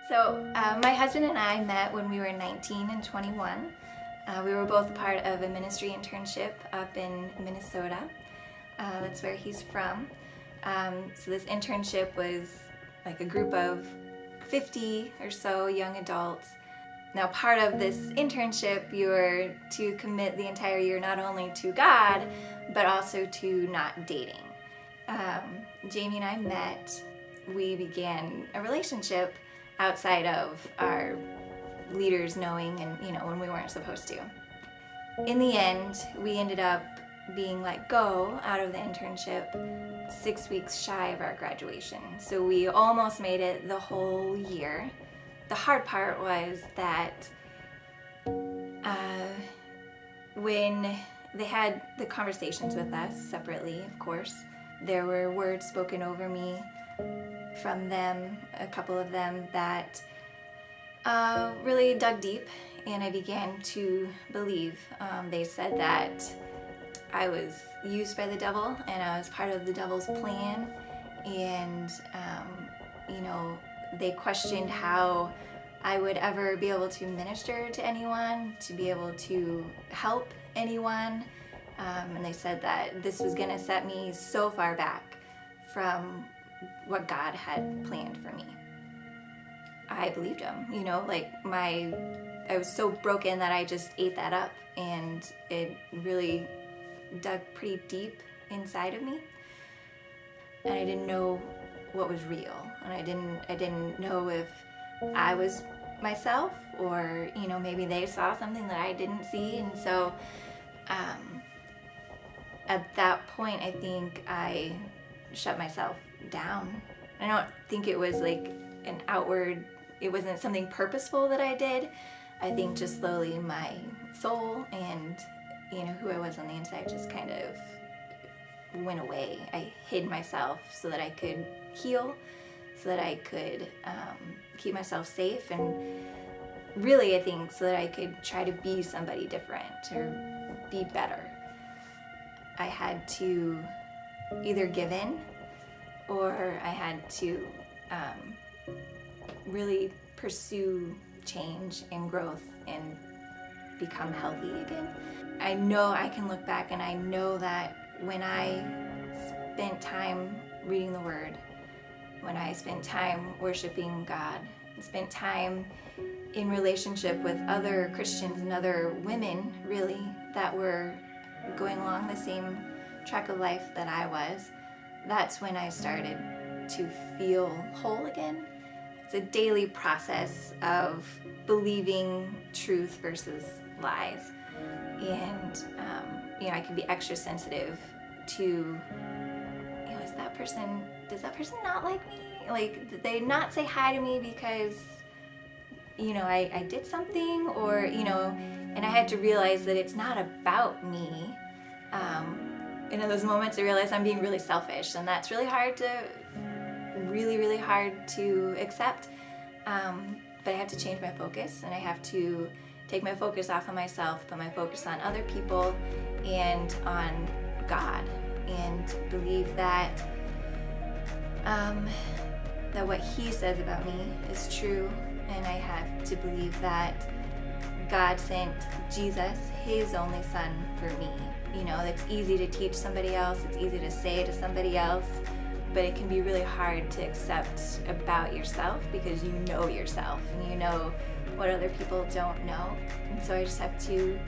My husband and I met when we were 19 and 21. We were both part of a ministry internship up in Minnesota. That's where he's from. So this internship was like a group of 50 or so young adults. Now, part of this internship, you were to commit the entire year not only to God, but also to not dating. Jamie and I met. We began a relationship outside of our leaders knowing and, when we weren't supposed to. In the end, we ended up being let go out of the internship 6 weeks shy of our graduation. So we almost made it the whole year. The hard part was that when they had the conversations with us separately, of course, there were words spoken over me from them, a couple of them, that really dug deep, and I began to believe. They said that I was used by the devil and I was part of the devil's plan, and they questioned how I would ever be able to minister to anyone, to be able to help anyone, and they said that this was going to set me so far back from what God had planned for me. I believed him, I was so broken that I just ate that up, and it really dug pretty deep inside of me, and I didn't know what was real, and I didn't know if I was myself, or maybe they saw something that I didn't see. And so at that point, I think I shut myself down. I don't think it was like an outward, it wasn't something purposeful that I did. I think just slowly my soul and who I was on the inside just kind of went away. I hid myself so that I could heal, so that I could keep myself safe, and really I think so that I could try to be somebody different or be better. I had to either give in, or I had to really pursue change and growth and become healthy again. I know I can look back and I know that when I spent time reading the Word, when I spent time worshiping God, spent time in relationship with other Christians and other women, really, that were going along the same track of life that I was, that's when I started to feel whole again. It's a daily process of believing truth versus lies. And, I can be extra sensitive to, does that person not like me? Like, did they not say hi to me because, I did something, or, and I had to realize that it's not about me. In those moments I realized I'm being really selfish, and that's really hard to accept. But I have to change my focus, and I have to take my focus off of myself, put my focus on other people and on God, and believe that that what he says about me is true, and I have to believe that God sent Jesus, his only son, for me. It's easy to teach somebody else, it's easy to say to somebody else, but it can be really hard to accept about yourself, because you know yourself and you know what other people don't know. And so I just have to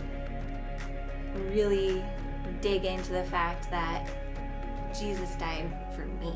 really dig into the fact that Jesus died for me.